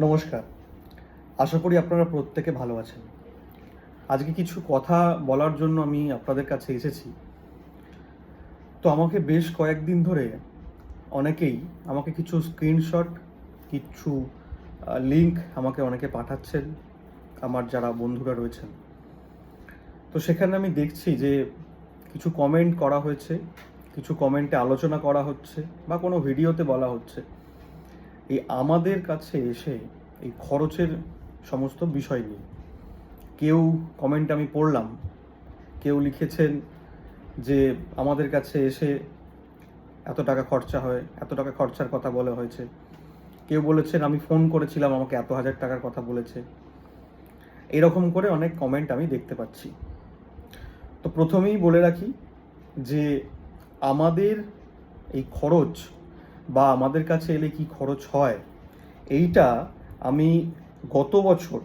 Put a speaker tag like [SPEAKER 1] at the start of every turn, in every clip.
[SPEAKER 1] নমস্কার। আশা করি আপনারা প্রত্যেকে ভালো আছেন। আজকে কিছু কথা বলার জন্য আমি আপনাদের কাছে এসেছি। তো আমাকে বেশ কয়েকদিন ধরে অনেকেই আমাকে কিছু স্ক্রিনশট, কিছু লিঙ্ক আমাকে অনেকে পাঠাচ্ছেন, আমার যারা বন্ধুরা রয়েছেন। তো সেখানে আমি দেখছি যে কিছু কমেন্ট করা হয়েছে, কিছু কমেন্টে আলোচনা করা হচ্ছে বা কোনো ভিডিওতে বলা হচ্ছে এই আমাদের কাছে এসে এই খরচের সমস্ত বিষয় নিয়ে। কেউ কমেন্ট আমি পড়লাম, কেউ লিখেছেন যে আমাদের কাছে এসে এত টাকা খরচা হয়, এত টাকা খরচার কথা বলা হয়েছে। কেউ বলেছেন আমি ফোন করেছিলাম, আমাকে এত হাজার টাকার কথা বলেছে। এরকম করে অনেক কমেন্ট আমি দেখতে পাচ্ছি। তো প্রথমেই বলে রাখি যে আমাদের এই খরচ বা আমাদের কাছে এলে কি খরচ হয়, এইটা আমি গত বছর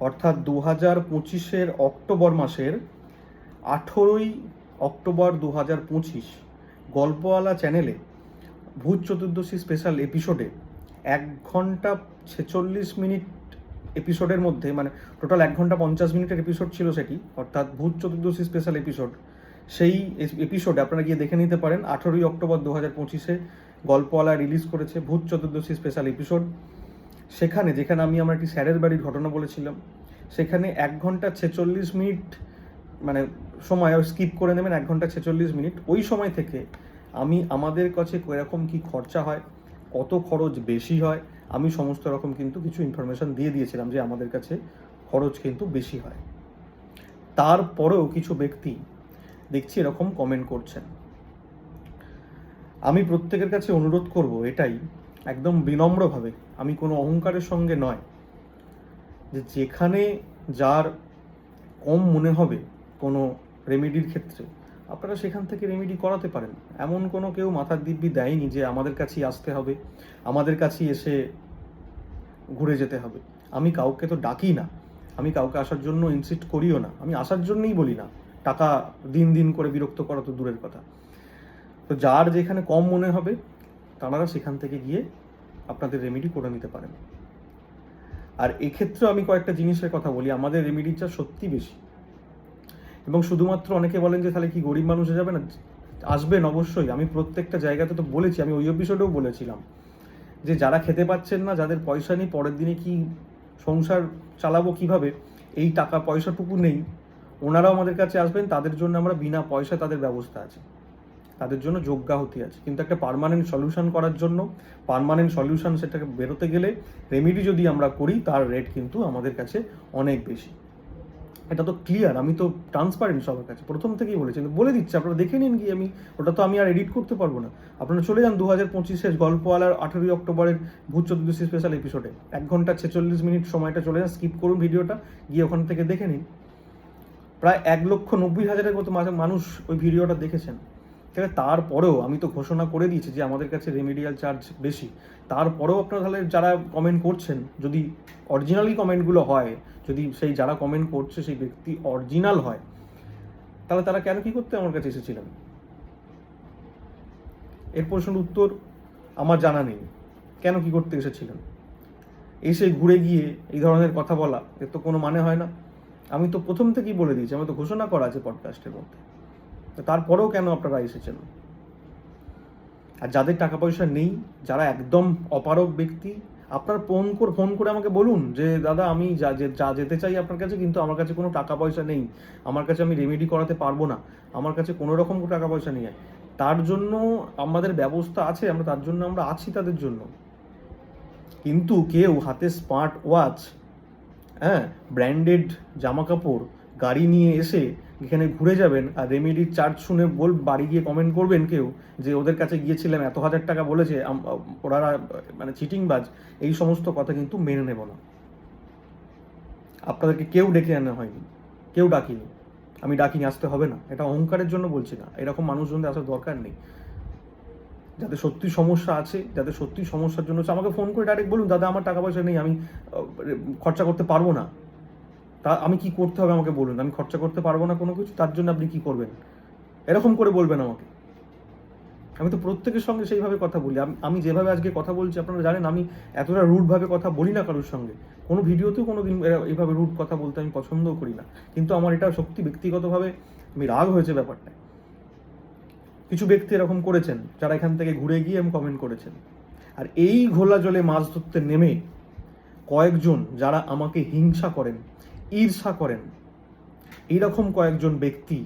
[SPEAKER 1] অর্থাৎ 2025-এর অক্টোবর মাসের 18ই অক্টোবর 2025 গল্পওয়ালা চ্যানেলে ভূত চতুর্দশী স্পেশাল এপিসোডে 1 ঘন্টা 46 মিনিট এপিসোডের মধ্যে, মানে টোটাল 1 ঘন্টা 50 মিনিটের এপিসোড ছিল সেটি, অর্থাৎ ভূত চতুর্দশী স্পেশাল এপিসোড। সেই এপিসোডে আপনারা গিয়ে দেখে নিতে পারেন। 18ই অক্টোবর 2025-এ গল্পওয়ালা রিলিজ করেছে ভূত চতুর্দশী স্পেশাল এপিসোড। যেখানে আমি আমার একটি স্যারের বাড়ির ঘটনা বলেছিলাম, সেখানে 1 ঘন্টা 46 মিনিট, মানে সময় স্কিপ করে নেবেন 1 ঘন্টা 46 মিনিট। ওই সময় থেকে আমি আমাদের কাছে এরকম কি খরচা হয়, কত খরচ বেশি হয়, আমি সমস্ত রকম কিন্তু কিছু ইনফরমেশন দিয়ে দিয়েছিলাম যে আমাদের কাছে খরচ কিন্তু বেশি হয়। তারপরেও কিছু ব্যক্তি দেখছি এরকম কমেন্ট করছেন। আমি প্রত্যেকের কাছে অনুরোধ করব এটাই, একদম বিনম্রভাবে, আমি কোনো অহংকারের সঙ্গে নয়, যে যেখানে যার কম মনে হবে কোনো রেমেডির ক্ষেত্রে, আপনারা সেখান থেকে রেমেডি করাতে পারেন। এমন কোনো কেউ মাথার দিব্যি দেয়নি যে আমাদের কাছেই আসতে হবে, আমাদের কাছেই এসে ঘুরে যেতে হবে। আমি কাউকে তো ডাকি না, আমি কাউকে আসার জন্য ইনসিস্ট করিও না, আমি আসার জন্যই বলি না। টাকা দিন দিন করে বিরক্ত করা তো দূরের কথা। তো যার যেখানে কম মনে হবে তারা সেখান থেকে গিয়ে আপনাদের রেমেডি করে নিতে পারেন। আর এক্ষেত্রে আমি কয়েকটা জিনিসের কথা বলি, আমাদের রেমেডির চার্জ সত্যি বেশি। এবং শুধুমাত্র অনেকে বলেন যে তাহলে কি গরিব মানুষে যাবে না, আসবেন অবশ্যই। আমি প্রত্যেকটা জায়গাতে তো বলেছি, আমি ওই এপিসোডেও বলেছিলাম যে যারা খেতে পাচ্ছেন না, যাদের পয়সা নেই, পরের দিনে কি সংসার চালাবো কিভাবে, এই টাকা পয়সাটুকু নেই, ওনারাও আমাদের কাছে আসবেন। তাদের জন্য আমরা বিনা পয়সা, তাদের ব্যবস্থা আছে, তাদের জন্য যোগ্যাহতি আছে। কিন্তু একটা পার্মানেন্ট সলিউশন করার জন্য, পার্মানেন্ট সলিউশন সেটাকে বেরোতে গেলে রেমেডি যদি আমরা করি তার রেট কিন্তু আমাদের কাছে অনেক বেশি। এটা তো ক্লিয়ার, আমি তো ট্রান্সপারেন্ট সবার কাছে, প্রথম থেকেই বলেছি, বলে দিচ্ছি, আপনারা দেখে নিন গিয়ে। ওটা তো আমি আর এডিট করতে পারবো না। আপনারা চলে যান 2025-এর গল্পওয়ালার 18ই অক্টোবরের ভূত চতুর্দশী স্পেশাল এপিসোডে 1 ঘন্টা 46 মিনিট সময়টা চলে যান, স্কিপ করুন ভিডিওটা, গিয়ে ওখান থেকে দেখে নিন। প্রায় 1,90,000-এর মতো মানুষ ওই ভিডিওটা দেখেছেন। ঠিক আছে, তারপরেও আমি তো ঘোষণা করে দিয়েছি যে আমাদের কাছে রেমিডিয়াল চার্জ বেশি। তারপরেও আপনারা তাহলে যারা কমেন্ট করছেন, যদি অরিজিনালি কমেন্টগুলো হয়, যদি সেই যারা কমেন্ট করছে সেই ব্যক্তি অরিজিনাল হয়, তাহলে তারা কেন কি করতে আমার কাছে এসেছিলেন? এর প্রশ্নের উত্তর আমার জানা নেই। কেন কি করতে এসেছিলেন? এসে ঘুরে গিয়ে এই ধরনের কথা বলা, এর তো কোনো মানে হয় না। আমি তো প্রথম থেকেই বলে দিয়েছি, আমার তো ঘোষণা করা আছে পডকাস্টের মধ্যে। তারপরেও কেন আপনারা এসেছেন? আর যাদের টাকা পয়সা নেই, যারা একদম অপারগ ব্যক্তি, আপনার ফোন করে আমাকে বলুন যে দাদা আমি যা যেতে চাই আপনার কাছে, কিন্তু আমার কাছে কোনো টাকা পয়সা নেই, আমার কাছে আমি রেমেডি করাতে পারবো না, আমার কাছে কোনো রকম টাকা পয়সা নেই। তার জন্য আমাদের ব্যবস্থা আছে, তার জন্য আমরা আছি তাদের জন্য। কিন্তু কেউ হাতে স্মার্ট ওয়াচ, হ্যাঁ, ব্র্যান্ডেড জামা কাপড়, গাড়ি নিয়ে এসে এখানে ঘুরে যাবেন, আর রেমেডির চার্জ শুনে বাড়ি গিয়ে কমেন্ট করবেন কেউ যে ওদের কাছে গিয়েছিলাম এত হাজার টাকা বলেছে, ওরা মানে চিটিংবাজ, এই সমস্ত কথা কিন্তু মেনে নেব না। আপনাদেরকে কেউ ডেকে আনা হয়নি, কেউ ডাকিনি, আমি ডাকিনি, আসতে হবে না। এটা অহংকারের জন্য বলছি না, এরকম মানুষজনদের আসার দরকার নেই। যাদের সত্যি সমস্যা আছে, যাদের সত্যি সমস্যার জন্য আমাকে ফোন করে ডাইরেক্ট বলুন দাদা আমার টাকা পয়সা নেই, আমি খরচা করতে পারবো না। তা আমি কি করতে হবে আমাকে বলুন, আমি খরচা করতে পারবো না কোনো কিছু, তার জন্য আপনি কি করবেন, এরকম করে বলবেন আমাকে। আমি তো প্রত্যেকের সঙ্গে সেইভাবে কথা বলি। আমি যেভাবে আজকে কথা বলছি আপনারা জানেন, আমি এতটা রুডভাবে কথা বলি না কারোর সঙ্গে। কোনো ভিডিওতেও কোনো দিন এইভাবে রুড কথা বলতে আমি পছন্দও করি না। কিন্তু আমার এটা সত্যি ব্যক্তিগতভাবে আমি রাগ হয়েছে ব্যাপারটা। কিছু ব্যক্তি এরকম করেছেন যারা এখান থেকে ঘুরে গিয়ে কমেন্ট করেছেন। আর এই ঘোলা জলে মাছ ধরতে নেমে কয়েকজন যারা আমাকে হিংসা করেন, ঈর্ষা করেন, এইরকম কয়েকজন ব্যক্তি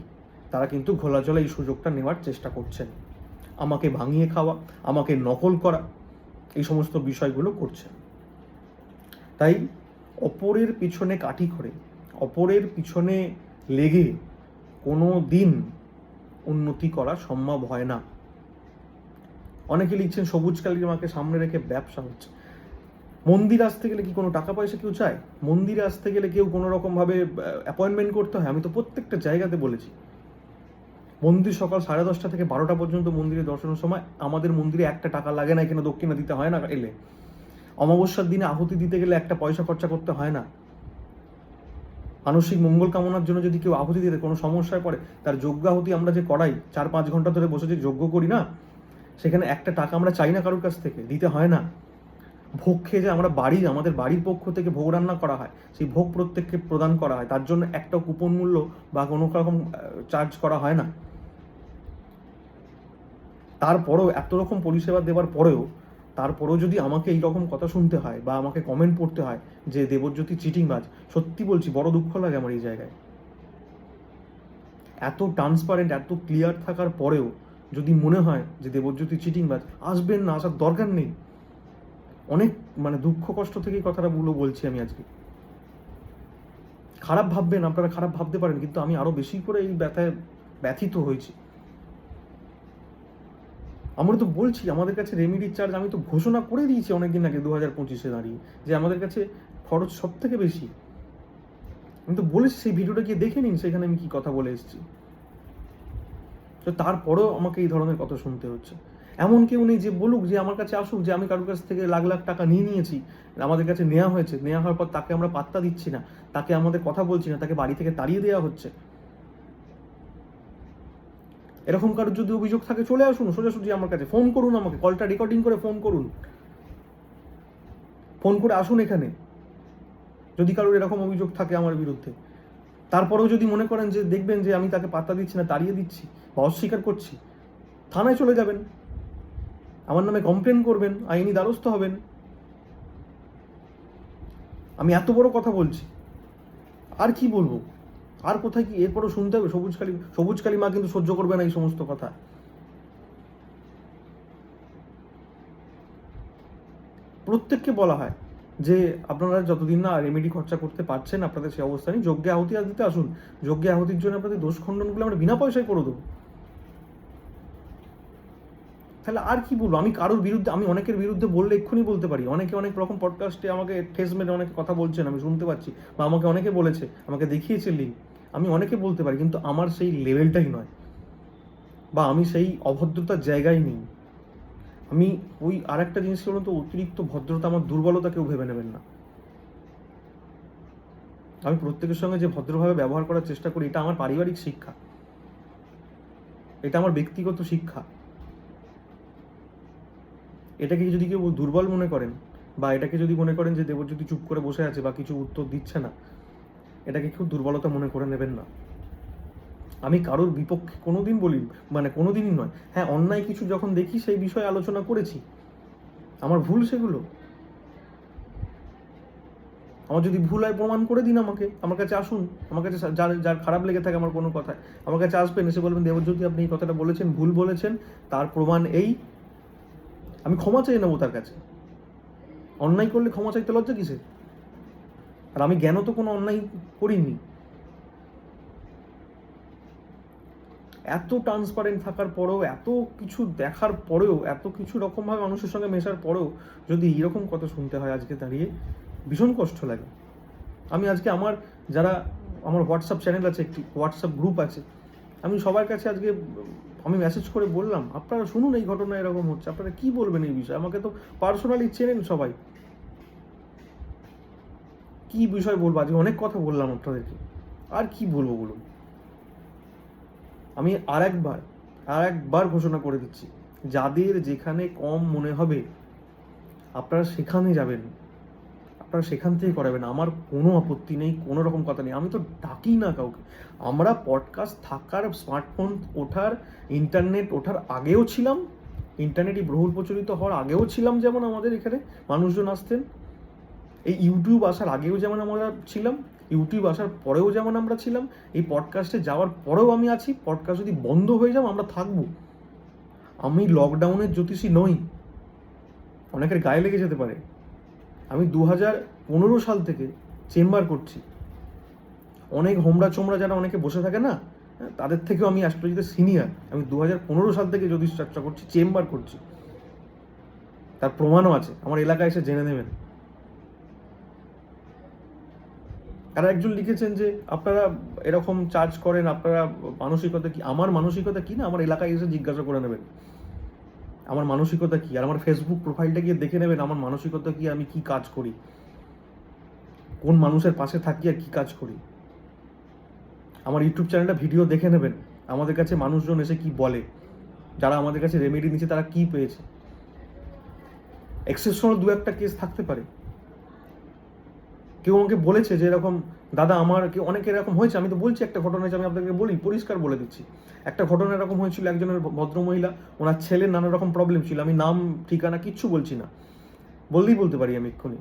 [SPEAKER 1] তারা কিন্তু ঘোলা জলে এই সুযোগটা নেওয়ার চেষ্টা করছেন। আমাকে ভাঙিয়ে খাওয়া, আমাকে নকল করা, এই সমস্ত বিষয়গুলো করছেন। তাই অপরের পিছনে কাঠি করে, অপরের পিছনে লেগে কোনো দিন উন্নতি করা সম্ভব হয় না। অনেকে লিখছেন সবুজ কালিমাকে সামনে রেখে ব্যবসা হচ্ছে। মন্দিরে আসতে গেলে কি কোনো টাকা পয়সা কেউ চায়? মন্দিরে আসতে গেলে কেউ কোনো রকমভাবে অ্যাপয়েন্টমেন্ট করতে হয়? আমি তো প্রত্যেকটা জায়গাতে বলেছি, মন্দির সকাল 10:30 থেকে 12টা পর্যন্ত মন্দিরে দর্শনের সময় আমাদের মন্দিরে একটা টাকা লাগে না, এখানে দক্ষিণা দিতে হয় না। এলে অমাবস্যার দিনে আহুতি দিতে গেলে একটা পয়সা খরচা করতে হয় না। মানসিক মঙ্গল কামনার জন্য যদি কেউ আহুতি দিতে কোনো সমস্যায় পড়ে, তার যজ্ঞ আহুতি আমরা যে করাই 4-5 ঘন্টা ধরে বসে যে যজ্ঞ করি না, সেখানে একটা টাকা আমরা চাই না কারোর কাছ থেকে, দিতে হয় না। ভোগ খেয়ে যে আমরা আমাদের বাড়ির পক্ষ থেকে ভোগ রান্না করা হয়, সেই ভোগ প্রত্যেককে প্রদান করা হয়, তার জন্য একটা কুপন মূল্য বা কোনো রকম চার্জ করা হয় না। তারপরেও এত রকম পরিষেবা দেওয়ার পরেও তারপরেও যদি আমাকে এই রকম কথা শুনতে হয় বা আমাকে কমেন্ট পড়তে হয় যে দেবজ্যোতি চিটিংবাজ, সত্যি বলছি বড় দুঃখ লাগে আমার এই জায়গায়। এত ট্রান্সপারেন্ট, এত ক্লিয়ার থাকার পরেও যদি মনে হয় যে দেবজ্যোতি চিটিংবাজ, আসবেন না, আসার দরকার নেই। অনেক দুঃখ কষ্ট থেকে কথাটা বলছি আমি আজকে। খারাপ ভাববেন, আপনারা খারাপ ভাবতে পারেন, কিন্তু আমি আরো বেশি করে এই ব্যথায় ব্যথিত হয়েছি। আমরা তো বলছি আমাদের কাছে রেমিডির চার্জ আমি তো ঘোষণা করে দিয়েছি অনেকদিন আগে 2025-এ দাঁড়িয়ে যে আমাদের কাছে খরচ সব থেকে বেশি। আমি তো বলেছি, সেই ভিডিওটা গিয়ে দেখে নিন, সেখানে আমি কি কথা বলে এসেছি। তো তারপরেও আমাকে এই ধরনের কথা শুনতে হচ্ছে। এমন কেউ নেই যে বলুক যে আমার কাছে আসুক যে আমি কারোর কাছ থেকে লাখ লাখ টাকা নিয়েছি, আমাদের কাছে নেওয়া হয়েছে, নেওয়া হওয়ার পর তাকে আমরা পাত্তা দিচ্ছি না, তাকে আমাদের কথা বলছি না, তাকে বাড়ি থেকে তাড়িয়ে দেওয়া হচ্ছে। এরকম কারোর যদি অভিযোগ থাকে চলে আসুন সোজাসুজি আমার কাছে, ফোন করুন, আমাকে কলটা রেকর্ডিং করে ফোন করুন, ফোন করে আসুন এখানে যদি কারোর এরকম অভিযোগ থাকে আমার বিরুদ্ধে। তারপরেও যদি মনে করেন যে দেখবেন যে আমি তাকে পাত্তা দিচ্ছি না, তাড়িয়ে দিচ্ছি বা অস্বীকার করছি, থানায় চলে যাবেন, আমার নামে কমপ্লেন করবেন, আইনি দ্বারস্থ হবেন। আমি এত বড় কথা বলছি, আর কি বলবো, আর কোথায় কি এরপরও শুনতে হবে? সবুজ কালী মা কিন্তু সহ্য করবে না এই সমস্ত কথা। প্রত্যেককে বলা হয় যে আপনারা যতদিন না রেমেডি খরচা করতে পারছেন, আপনাদের সেই অবস্থা নেই, যজ্ঞে আহুতি দিতে আসুন, যজ্ঞে আহুতির জন্য আপনাদের দোষ খণ্ডনগুলো আমরা বিনা পয়সায় করে দেবো। তাহলে আর কি বলবো? আমি কারোর বিরুদ্ধে, আমি অনেকের বিরুদ্ধে বললে এক্ষুনি বলতে পারি, অনেকে অনেক রকম পডকাস্টে আমাকে ঠেস মেরে অনেক কথা বলছেন, আমি শুনতে পাচ্ছি, বা আমাকে অনেকে বলেছে, আমাকে দেখিয়েছে লিঙ্ক, আমি অনেকে বলতে পারি, কিন্তু আমার সেই লেভেলটাই নয়, বা আমি সেই অভদ্রতার জায়গায় নেই। আমি ওই আর একটা জিনিস হলো তো, অতিরিক্ত ভদ্রতা আমার দুর্বলতা কেউ ভেবে নেবেন না। আমি প্রত্যেকের সঙ্গে যে ভদ্রভাবে ব্যবহার করার চেষ্টা করি, এটা আমার পারিবারিক শিক্ষা, এটা আমার ব্যক্তিগত শিক্ষা। এটাকে যদি কেউ দুর্বল মনে করেন, বা এটাকে যদি মনে করেন যে দেবজ্যোতি চুপ করে বসে আছে বা কিছু উত্তর দিচ্ছে না, এটাকে কেউ দুর্বলতা মনে করে নেবেন না। আমি কারোর বিপক্ষে কোনোদিন বলি, কোনোদিনই নয়। হ্যাঁ, অন্যায় কিছু যখন দেখি সেই বিষয়ে আলোচনা করেছি, আমার ভুল সেগুলো। আমার যদি ভুল হয় প্রমাণ করে দিন আমাকে, আমার কাছে আসুন, আমার কাছে যার যার খারাপ লেগে থাকে আমার কোনো কথায়, আমার কাছে আসবেন, এসে বলবেন দেবজ্যোতি আপনি এই কথাটা বলেছেন, ভুল বলেছেন, তার প্রমাণ এই। আমি ক্ষমা চেয়ে নেবো তার কাছে। অন্যায় করলে ক্ষমা চাইতে লজ্জা কিসে? আর আমি জ্ঞান তো কোনো অন্যায় করিনি। এত ট্রান্সপারেন্ট থাকার পরেও, এত কিছু দেখার পরেও, এত কিছু রকমভাবে মানুষের সঙ্গে মেশার পরেও যদি এরকম কথা শুনতে হয় আজকে দাঁড়িয়ে, ভীষণ কষ্ট লাগে। আমি আজকে আমার হোয়াটসঅ্যাপ চ্যানেল আছে, একটি হোয়াটসঅ্যাপ গ্রুপ আছে, আমি সবার কাছে আজকে আমি মেসেজ করে বললাম আপনারা শুনুন এই ঘটনা এরকম হচ্ছে, আপনারা কি বলবেন এই বিষয়ে? আমাকে তো পার্সোনালি চেনেন সবাই, কি বিষয় বলবো? আজকে অনেক কথা বললাম আপনাদেরকে, আর কি বলবো বলুন? আমি আর একবার ঘোষণা করে দিচ্ছি, যাদের যেখানে কম মনে হবে আপনারা সেখানে যাবেন, আপনারা সেখান থেকে করাবেন। আমার কোনো আপত্তি নেই, কোনো রকম কথা নেই, আমি তো ডাকি না কাউকে। আমরা পডকাস্ট থাকার, স্মার্টফোন ওঠার, ইন্টারনেট ওঠার আগেও ছিলাম, ইন্টারনেটই বহুল প্রচলিত হওয়ার আগেও ছিলাম, যেমন আমাদের এখানে মানুষজন আসতেন। এই ইউটিউব আসার আগেও যেমন আমরা ছিলাম, ইউটিউব আসার পরেও যেমন আমরা ছিলাম, এই পডকাস্টে যাওয়ার পরেও আমি আছি। পডকাস্ট যদি বন্ধ হয়ে যাও আমরা থাকবো। আমি লকডাউনের জ্যোতিষী নই, অনেকের গায়ে লেগে যেতে পারে। আমি 2015 সাল থেকে চেম্বার করছি। অনেক হোমরা চোমরা যারা অনেকে বসে থাকে না, তাদের থেকেও আমি অ্যাস্ট্রোলজিতে সিনিয়র। আমি 2015 সাল থেকে জ্যোতিষ চর্চা করছি, চেম্বার করছি, তার প্রমাণও আছে, আমার এলাকায় এসে জেনে নেবেন। আর একজন লিখেছেন যে আপনারা এরকম চার্জ করেন, আপনারা মানসিকতা কি? আমার মানসিকতা কি না আমার এলাকায় এসে জিজ্ঞাসা করে নেবেন আমার মানসিকতা কি, আর আমার ফেসবুক প্রোফাইলটা গিয়ে দেখে নেবেন আমার মানসিকতা কি, আমি কি কাজ করি, কোন মানুষের পাশে থাকি আর কি কাজ করি। আমার ইউটিউব চ্যানেলটা ভিডিও দেখে নেবেন, আমাদের কাছে মানুষজন এসে কি বলে, যারা আমাদের কাছে রেমেডি নিচ্ছে তারা কি পেয়েছে। এক্সেপশনাল দু একটা কেস থাকতে পারে। কেউ আমাকে বলেছে যে এরকম দাদা আমার কেউ অনেকে এরকম হয়েছে, আমি তো বলছি একটা ঘটনা হয়েছে, আমি আপনাদেরকে বলি, পরিষ্কার বলে দিচ্ছি। একটা ঘটনা এরকম হয়েছিল, একজনের ভদ্রমহিলা, ওনার ছেলের নানা রকম প্রবলেম ছিল, আমি নাম ঠিকানা কিচ্ছু বলছি না, বললেই বলতে পারি আমি এক্ষুনি,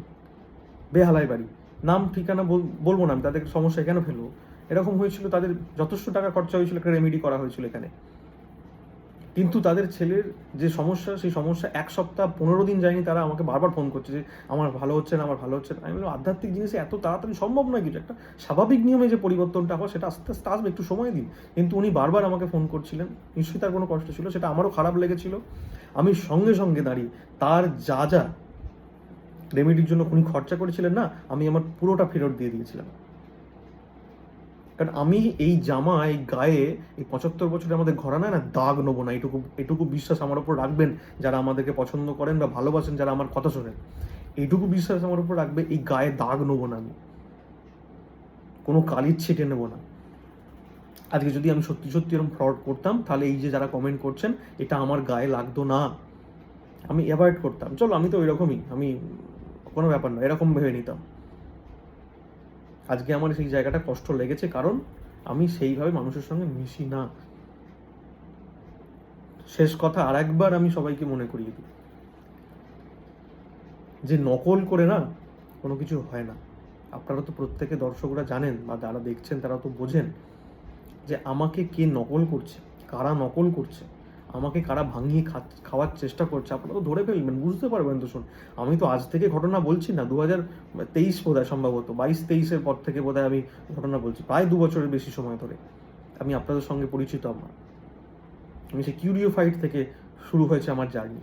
[SPEAKER 1] বেহালাই বাড়ি, নাম ঠিকানা বলবো না, আমি তাদের সমস্যা কেন ফেলবো। এরকম হয়েছিল, তাদের যথেষ্ট টাকা খরচা হয়েছিল, একটা রেমেডি করা হয়েছিল এখানে। কিন্তু তাদের ছেলের যে সমস্যা, সেই সমস্যা 1 সপ্তাহ 15 দিন যায়নি, তারা আমাকে বারবার ফোন করছে যে আমার ভালো হচ্ছে না, আমার ভালো হচ্ছে না। আমি বললাম আধ্যাত্মিক জিনিসে এত তাড়াতাড়ি সম্ভব নয় কিছু, একটা স্বাভাবিক নিয়মে যে পরিবর্তনটা হয় সেটা আস্তে আস্তে আসবে, একটু সময় দিন। কিন্তু উনি বারবার আমাকে ফোন করছিলেন, নিশ্চয়ই তার কোনো কষ্ট ছিল, সেটা আমারও খারাপ লেগেছিল। আমি সঙ্গে সঙ্গে দাঁড়িয়ে তার যা যা রেমেডির জন্য উনি খরচা করেছিলেন না, আমি আমার পুরোটা ফেরত দিয়ে দিয়েছিলাম। কারণ আমি এই জামা, এই গায়ে, এই 75 বছরে আমাদের ঘরানায় না দাগ নেবো না, এটুকু বিশ্বাস আমার উপর রাখবেন যারা আমাদেরকে পছন্দ করেন বা ভালোবাসেন, যারা আমার কথা শোনেন। এইটুকু বিশ্বাস আমার উপর রাখবে, এই গায়ে দাগ নেবো না আমি, কোনো কালির ছিটে নেবো না। আজকে যদি আমি সত্যি সত্যি এরকম ফ্রড করতাম, তাহলে এই যে যারা কমেন্ট করছেন, এটা আমার গায়ে লাগতো না, আমি অ্যাভয়েড করতাম। চলো আমি তো ওইরকমই, আমি কোনো ব্যাপার না এরকম ভেবে নিতাম। আজকে আমার সেই জায়গাটা কষ্ট লেগেছে, কারণ আমি সেইভাবে মানুষের সঙ্গে মিশি না। শেষ কথা আর একবার আমি সবাইকে মনে করিয়ে দিই, যে নকল করে না কোনো কিছু হয় না। আপনারা তো প্রত্যেকে দর্শকরা জানেন, বা যারা দেখছেন তারা তো বোঝেন যে আমাকে কে নকল করছে, কারা নকল করছে, আমাকে কারা ভাঙিয়ে খাওয়ার চেষ্টা করছে। আপনারা তো ধরে ফেলবেন, বুঝতে পারবেন তো। শুন, আমি তো আজ থেকে ঘটনা বলছি না, 2023 বোধহয়, সম্ভবত 22-23-এর পর থেকে বোধহয় আমি ঘটনা বলছি, প্রায় 2 বছরের বেশি সময় ধরে আমি আপনাদের সঙ্গে পরিচিত। আমি সেই কিউরিও ফাইট থেকে শুরু হয়েছে আমার জার্নি,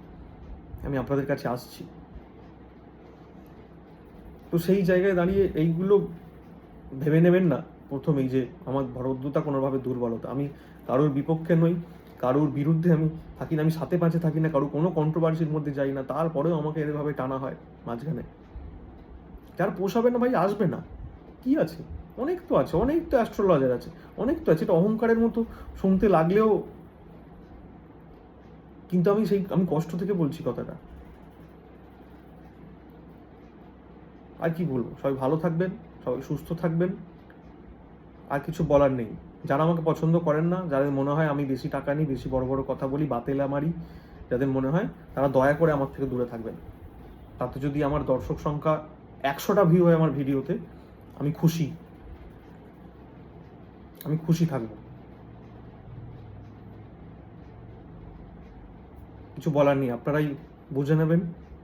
[SPEAKER 1] আমি আপনাদের কাছে আসছি। তো সেই জায়গায় দাঁড়িয়ে এইগুলো ভেবে নেবেন না প্রথমেই যে আমার ভরদ্রতা কোনোভাবে দুর্বলতা। আমি কারোর বিপক্ষে নই, কারোর বিরুদ্ধে আমি থাকি না, আমি সাথে পাঁচে থাকি না, কারো কোনো কন্ট্রোভার্সির মধ্যে যাই না, তারপরেও আমাকে এভাবে টানা হয় মাঝখানে। যার পোষাবে না ভাই আসবে না, কি আছে, অনেক তো আছে, অনেক তো অ্যাস্ট্রোলজার আছে, অনেক তো আছে। এটা অহংকারের মতো শুনতে লাগলেও, কিন্তু আমি কষ্ট থেকে বলছি কথাটা। আর কি বলবো, সবাই ভালো থাকবেন, সবাই সুস্থ থাকবেন, আর কিছু বলার নেই। যারা আমাকে পছন্দ করেন না, যাদের মনে হয় আমি বেশি টাকা নিই, বেশি বড় বড় কথা বলি, বাতেলা মারি, যাদের মনে হয়, তারা দয়া করে আমার থেকে দূরে থাকবেন। তাতে যদি আমার দর্শক সংখ্যা 100টা ভিউ হয় আমার ভিডিওতে, আমি খুশি, আমি খুশি থাকবো। কিছু বলার নেই, আপনারাই বুঝে নেবেন।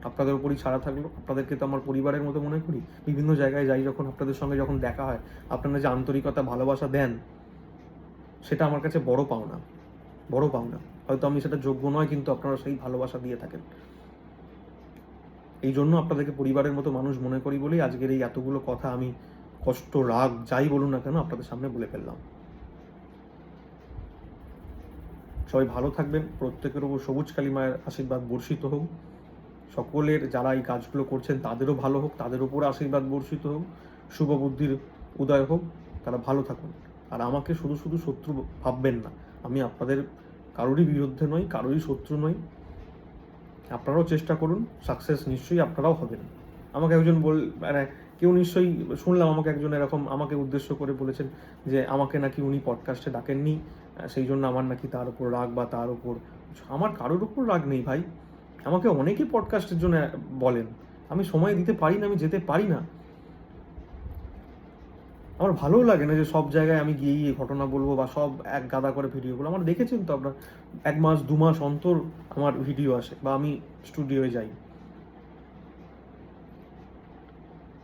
[SPEAKER 1] আপনাদের উপরই ছাড়া থাকলো, আপনাদেরকে তো আমার পরিবারের মতো মনে করি। বিভিন্ন জায়গায় যাই যখন, আপনাদের সঙ্গে যখন দেখা হয়, আপনারা যে আন্তরিকতা ভালোবাসা দেন, সেটা আমার কাছে বড় পাওনা, বড় পাওনা। হয়তো আমি সেটা যোগ্য নয়, কিন্তু আপনারা সেই ভালোবাসা দিয়ে থাকেন। এই জন্য আপনাদেরকে পরিবারের মতো মানুষ মনে করি বলেই আজকের এই এতগুলো কথা আমি, কষ্ট, রাগ, যাই বলুন না কেন, আপনাদের সামনে বলে ফেললাম। সবাই ভালো থাকবেন, প্রত্যেকের উপর সবুজ কালী মায়ের আশীর্বাদ বর্ষিত হোক। সকলের যারা এই কাজগুলো করছেন তাদেরও ভালো হোক, তাদের উপরে আশীর্বাদ বর্ষিত হোক, শুভ বুদ্ধির উদয় হোক, তারা ভালো থাকুন। আর আমাকে শুধু শুধু শত্রু ভাববেন না, আমি আপনাদের কারোরই বিরুদ্ধে নই, কারোরই শত্রু নই। আপনারাও চেষ্টা করুন, সাকসেস নিশ্চয়ই আপনারাও হবেন। আমাকে একজন মানে কেউ নিশ্চয়ই শুনলাম, আমাকে একজন এরকম আমাকে উদ্দেশ্য করে বলেছেন যে আমাকে নাকি উনি পডকাস্টে ডাকেননি, সেই জন্য আমার নাকি তার উপর রাগ বা তার উপর। আমার কারোর উপর রাগ নেই ভাই। আমাকে অনেকেই পডকাস্টের জন্য বলেন, আমি সময় দিতে পারি না, আমি যেতে পারি না। আমার ভালোও লাগে না যে সব জায়গায় আমি গিয়ে ঘটনা বলবো বা সব এক গাদা করে ভিডিওগুলো। আমার দেখেছেন তো আপনার 1 মাস 2 মাস অন্তর আমার ভিডিও আসে বা আমি স্টুডিওয়ে যাই,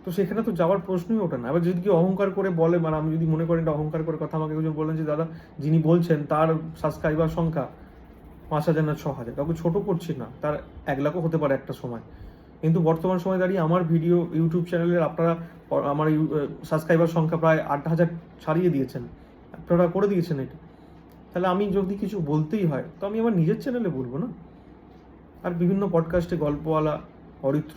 [SPEAKER 1] তো সেখানে তো যাওয়ার প্রশ্নই ওঠে না। এবার যদি কেউ অহংকার করে বলে, মানে আমি যদি মনে করি এটা অহংকার করে কথা, আমাকে একজন বললেন যে দাদা যিনি বলছেন তার সাবস্ক্রাইবার সংখ্যা 5,000 না 6,000, কাউকে ছোট করছি না, তার 1 লাখও হতে পারে একটা সময়, কিন্তু বর্তমান সময় দাঁড়িয়ে আমার ভিডিও ইউটিউব চ্যানেলের আপনারা আমার সাবস্ক্রাইবার সংখ্যা প্রায় 8,000 ছাড়িয়ে দিয়েছেন, আপনারা করে দিয়েছেন এটা। তাহলে আমি যদি কিছু বলতেই হয় তো আমি আমার নিজের চ্যানেলে বলবো না। আর বিভিন্ন পডকাস্টে গল্পওয়ালা, অরিত্র,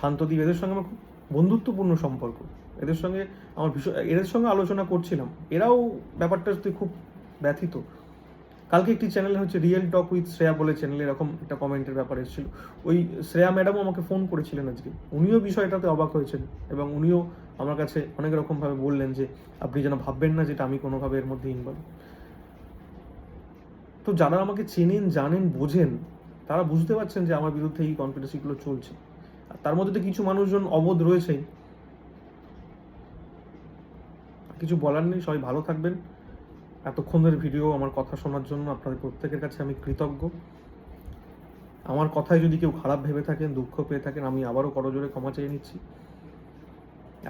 [SPEAKER 1] শান্তদ্বীপ, এদের সঙ্গে আমার খুব বন্ধুত্বপূর্ণ সম্পর্ক। এদের সঙ্গে আমার এদের সঙ্গে আলোচনা করছিলাম, এরাও ব্যাপারটাতে খুব ব্যথিত। কালকে একটি চ্যানেলে হচ্ছে রিয়েল টক উইথ শ্রেয়া বলে চ্যানেলে এরকম একটা কমেন্টের ব্যাপার এসেছিল। ওই শ্রেয়া ম্যাডামও আমাকে ফোন করেছিলেন আজকে, উনিও বিষয়টাতে অবাক হয়েছেন এবং উনিও আমার কাছে অনেক রকমভাবে বললেন যে আপনি যেন ভাববেন না যেটা আমি কোনোভাবে এর মধ্যে ইনভলভ। তো যারা আমাকে চেনেন, জানেন, বোঝেন, তারা বুঝতে পারছেন যে আমার বিরুদ্ধে এই কনস্পিরেসিগুলো চলছে। আর তার মধ্যে তো কিছু মানুষজন অবোধ রয়েছেই। কিছু বলার নেই, সবাই ভালো থাকবেন। এতক্ষণ ধরে ভিডিও আমার কথা শোনার জন্য আপনাদের প্রত্যেকের কাছে আমি কৃতজ্ঞ। আমার কথায় যদি কেউ খারাপ ভেবে থাকেন, দুঃখ পেয়ে থাকেন, আমি আবারও করজোরে ক্ষমা চেয়ে নিচ্ছি।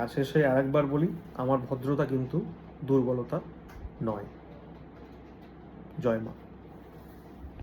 [SPEAKER 1] আর শেষে আরেকবার বলি, আমার ভদ্রতা কিন্তু দুর্বলতা নয়। জয় মা।